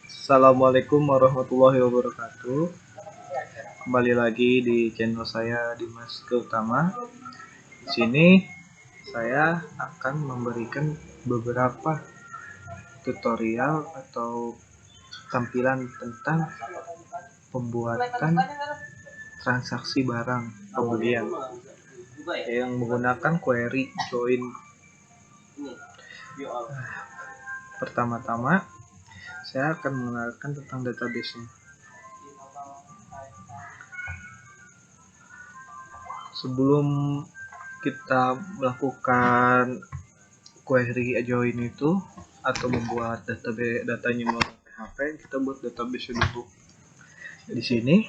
Assalamualaikum warahmatullahi wabarakatuh. Kembali lagi di channel saya Dimas Gautama. Di sini saya akan memberikan beberapa tutorial atau tampilan tentang pembuatan transaksi barang pembelian yang menggunakan query join. Pertama-tama saya akan mengenalkan tentang database-nya. Sebelum kita melakukan query join itu atau membuat database datanya melalui PHP, kita buat database dulu. Di sini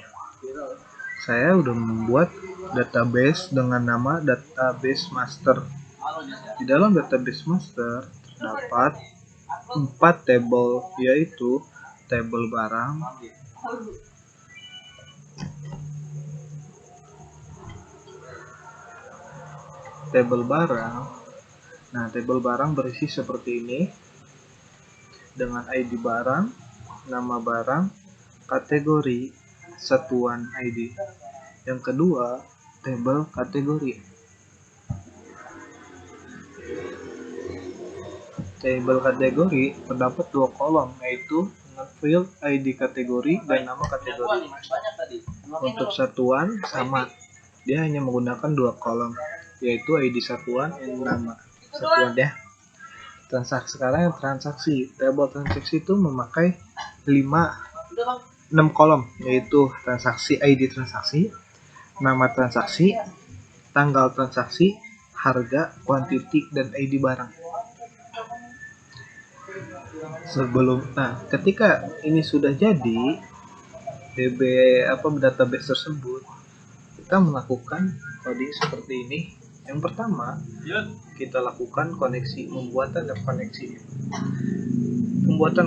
saya udah membuat database dengan nama database master. Di dalam database master terdapat 4 table, yaitu table barang, Nah, table barang berisi seperti ini dengan ID barang, nama barang, kategori, satuan ID. Yang kedua, table kategori. Table kategori terdapat 2 kolom, yaitu dengan field ID kategori dan nama kategori. Untuk satuan sama, dia hanya menggunakan 2 kolom, yaitu ID satuan dan nama satuan ya. Transaksi sekarang yang transaksi, table transaksi itu memakai 6 kolom, yaitu transaksi, ID transaksi, nama transaksi, tanggal transaksi, harga, quantity, dan ID barang. Ketika ini sudah jadi database tersebut, kita melakukan coding seperti ini. Yang pertama, kita lakukan koneksi, pembuatan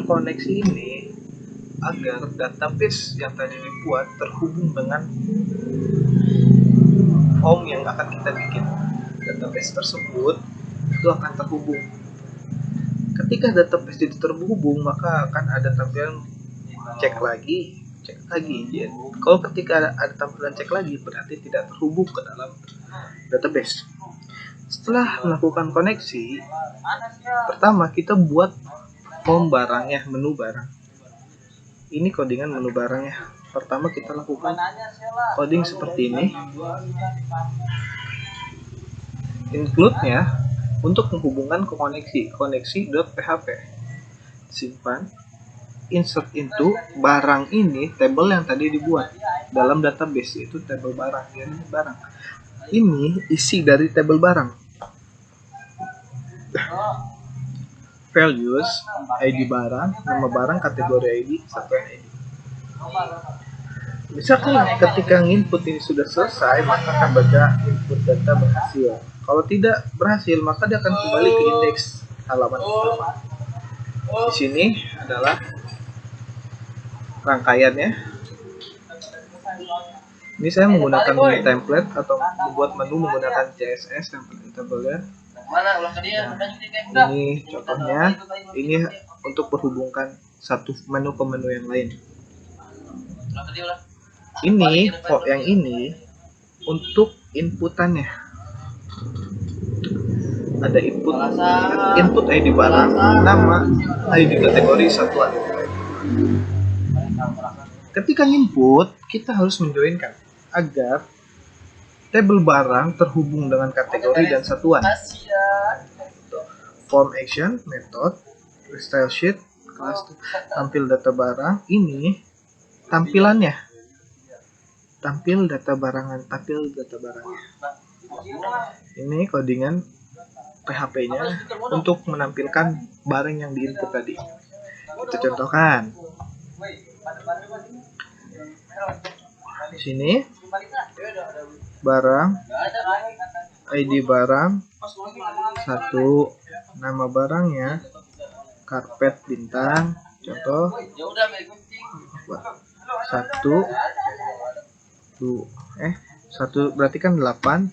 koneksi ini agar database yang tadi dibuat terhubung dengan form yang akan kita bikin. Database tersebut itu akan terhubung. Ketika database itu terhubung, maka akan ada tampilan cek lagi. Ya. Kalau ketika ada tampilan cek lagi, berarti tidak terhubung ke dalam database. Setelah melakukan koneksi, pertama kita buat form barangnya, menu barang. Ini codingan menu barangnya. Pertama kita lakukan coding seperti ini. Include-nya untuk menghubungkan ke koneksi.php. Simpan, insert into barang ini, table yang tadi dibuat dalam database, itu table barang. Ini isi dari table barang. Values, ID barang, nama barang, kategori ID, satuan ID. Misalkan ketika input ini sudah selesai, maka akan baca input data berhasil. Kalau tidak berhasil, maka dia akan kembali ke indeks halaman pertama. Di sini adalah rangkaiannya. Ini saya menggunakan menu template atau membuat menu menggunakan CSS template table-nya. Nah, ini contohnya. Ini untuk berhubungkan satu menu ke menu yang lain. Yang ini untuk inputannya. Ada input ID barang, nama, ID kategori, satuan. Ketika input, kita harus menjoinkan agar table barang terhubung dengan kategori dan satuan. Form action, method, style sheet, class, tampil data barang. Ini tampilannya. Tampil data barangnya. Ini codingan PHP-nya untuk menampilkan barang yang diinput tadi. Kita contohkan. Di sini barang, ID barang, 1, nama barangnya, karpet bintang, contoh 1 berarti kan 8,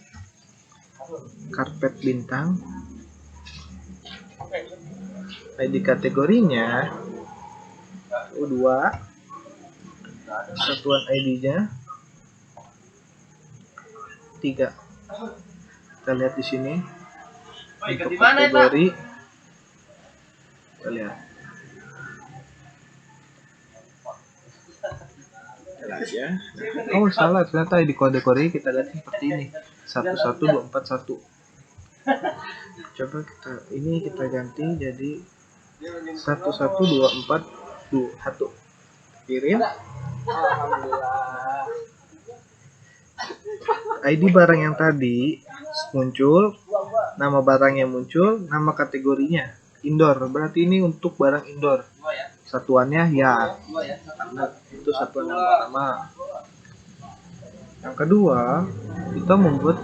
karpet bintang, ID kategorinya U2, satuan ID-nya 3. Kita lihat di sini untuk kategori, kita lihat. Ya. Oh salah, ternyata ID kategori kita lihat seperti ini 11241. Coba kita ganti jadi 11241. Kirim. ID barang yang tadi muncul, nama barangnya muncul, nama kategorinya indoor, berarti ini untuk barang indoor. Satuannya ya, karena itu satuan yang pertama. Yang kedua, kita membuat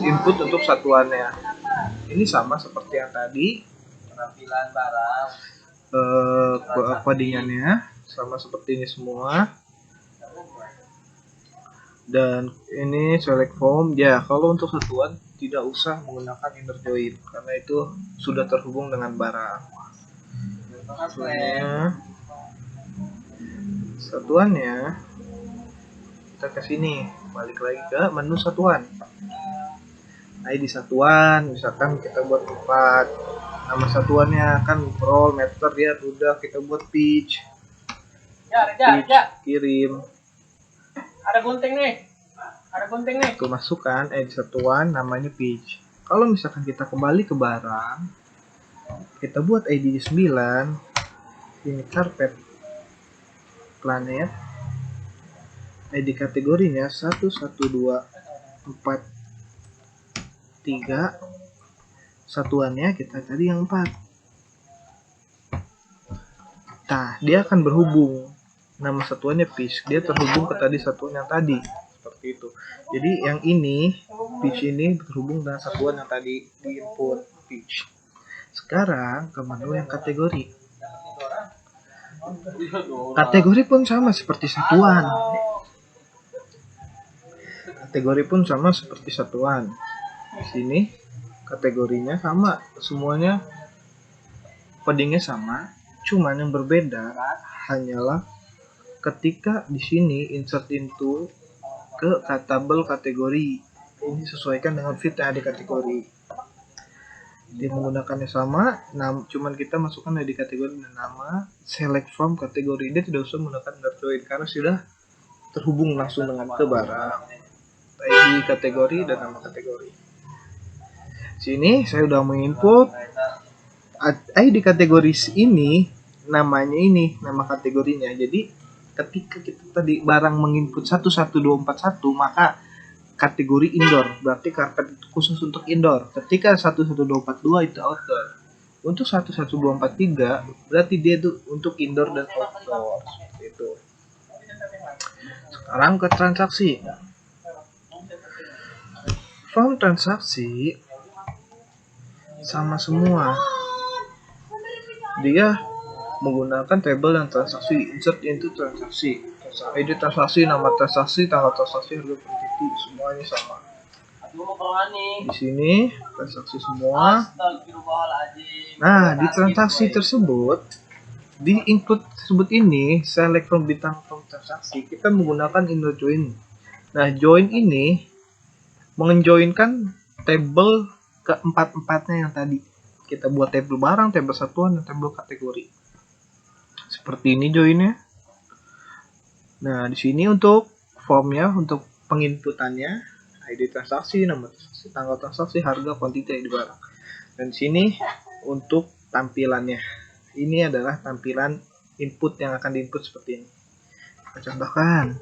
input untuk satuannya. Ini sama seperti yang tadi. Penampilan barang. Codingannya sama seperti ini semua. Dan ini select form. Ya, kalau untuk satuan tidak usah menggunakan inner join karena itu sudah terhubung dengan barang. Satuannya kita ke sini, balik lagi ke menu satuan. ID satuan, misalkan kita buat 4. Nama satuannya kan roll, meter ya, udah kita buat pitch. Kirim. Ada gunting nih. Itu masukkan ID satuan, namanya pitch. Kalau misalkan kita kembali ke barang, kita buat ID 9. Ini karpet planet. ID kategorinya 11243. Satuannya kita tadi yang 4. Nah, dia akan berhubung. Nama satuannya pitch, dia terhubung ke tadi satuan yang tadi. Seperti itu. Jadi yang ini, pitch ini terhubung dengan satuan yang tadi di input pitch. Sekarang ke menu yang kategori. Kategori pun sama seperti satuan. Di sini kategorinya sama, semuanya codingnya sama, cuman yang berbeda hanyalah ketika di sini insert into ke tabel kategori. Ini sesuaikan dengan fit yang ada di kategori. Dia menggunakannya sama, cuman kita masukkan di kategori dan nama, select from kategori. Dia tidak usah menggunakan inner join karena sudah terhubung langsung dengan ke barang. ID kategori dan nama kategori. Sini saya udah menginput ID kategori ini, namanya ini, nama kategorinya. Jadi ketika kita tadi barang menginput 11241, maka kategori indoor, berarti karpet itu khusus untuk indoor. Ketika 11242 itu outdoor. Untuk 11243 berarti dia itu untuk indoor dan outdoor. Seperti itu. Sekarang ke transaksi. Form transaksi sama semua. Dia menggunakan tabel dan transaksi, insert into transaksi. ID transaksi, nama transaksi, tanggal transaksi, harga quantity, semuanya sama. Di sini transaksi semua. Nah, di transaksi tersebut, di input tersebut ini, select from bintang from transaksi, kita menggunakan inner join. Nah, join ini menjoinkan tabel keempat-empatnya yang tadi. Kita buat tabel barang, tabel satuan, dan tabel kategori. Seperti ini joinnya. Nah, di sini untuk formnya, untuk penginputannya, ID transaksi, nama transaksi, tanggal transaksi, harga, quantity, ID barang. Dan di sini untuk tampilannya. Ini adalah tampilan input yang akan diinput seperti ini. Kita contohkan.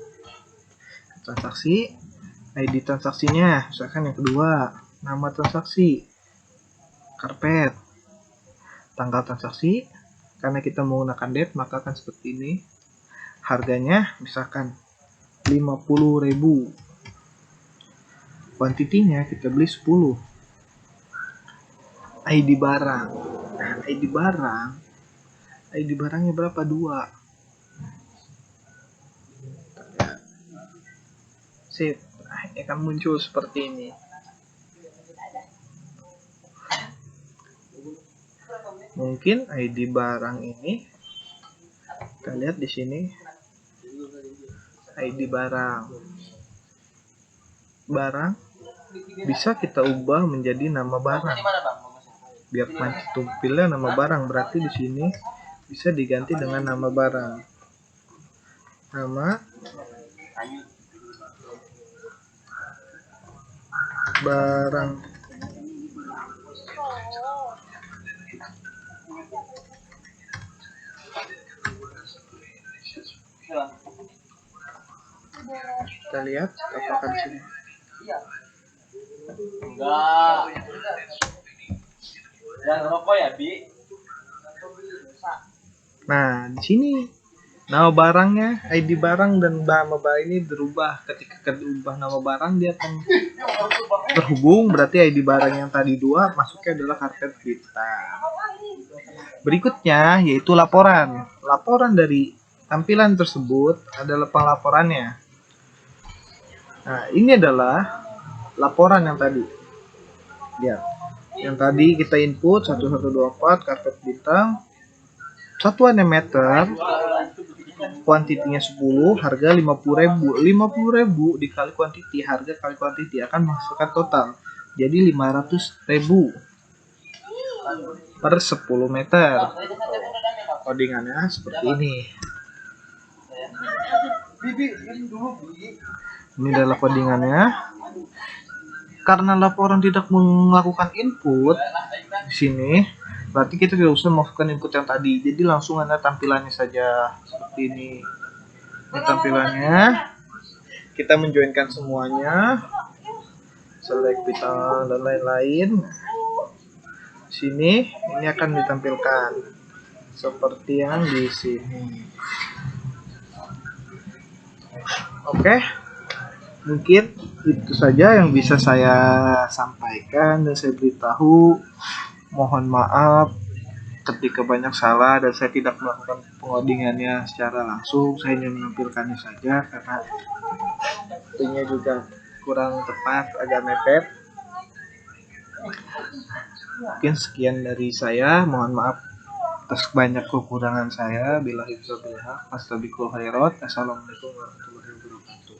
Transaksi, ID transaksinya, misalkan yang kedua, nama transaksi, karpet, tanggal transaksi, karena kita menggunakan date maka akan seperti ini. Harganya misalkan 50.000. Kuantitinya kita beli 10. ID barang. Nah, ID barangnya berapa? 2. Sip. Nah, ini akan muncul seperti ini. Mungkin ID barang ini kita lihat di sini, ID barang bisa kita ubah menjadi nama barang. Biar panci tumpilnya nama barang, berarti di sini bisa diganti dengan nama barang. Nama barang. Kita lihat apakah di sini. Enggak. Jangan rokok ya, Bi. Nah, di sini nama barangnya, ID barang dan nama barang ini berubah. Ketika diubah nama barang, dia akan terhubung. Berarti ID barang yang tadi 2 masuknya adalah karpet hitam. Berikutnya yaitu laporan. Laporan dari tampilan tersebut adalah pelaporannya. Nah, ini adalah laporan yang tadi. Ya. Yang tadi kita input 1124 karpet bintang. Satuannya meter, kuantitinya 10, harga 50.000. 50.000 dikali kuantiti, harga kali kuantiti akan menghasilkan total. Jadi 500.000 per 10 meter. Codingannya seperti ini. Ini adalah codingannya. Karena laporan tidak melakukan input di sini, berarti kita tidak usah masukkan input yang tadi. Jadi langsung ada tampilannya saja seperti ini. Ini tampilannya. Kita menjoinkan semuanya, select pita dan lain-lain. Sini ini akan ditampilkan seperti yang di sini. Oke, mungkin itu saja yang bisa saya sampaikan dan saya beritahu. Mohon maaf ketika banyak salah dan saya tidak melakukan pengodingannya secara langsung. Saya hanya menampilkannya saja karena waktunya juga kurang tepat, agak mepet. Mungkin sekian dari saya. Mohon maaf atas banyak kekurangan saya. Billahi taufiq, astagfirullah khairat. Assalamualaikum warahmatullahi wabarakatuh.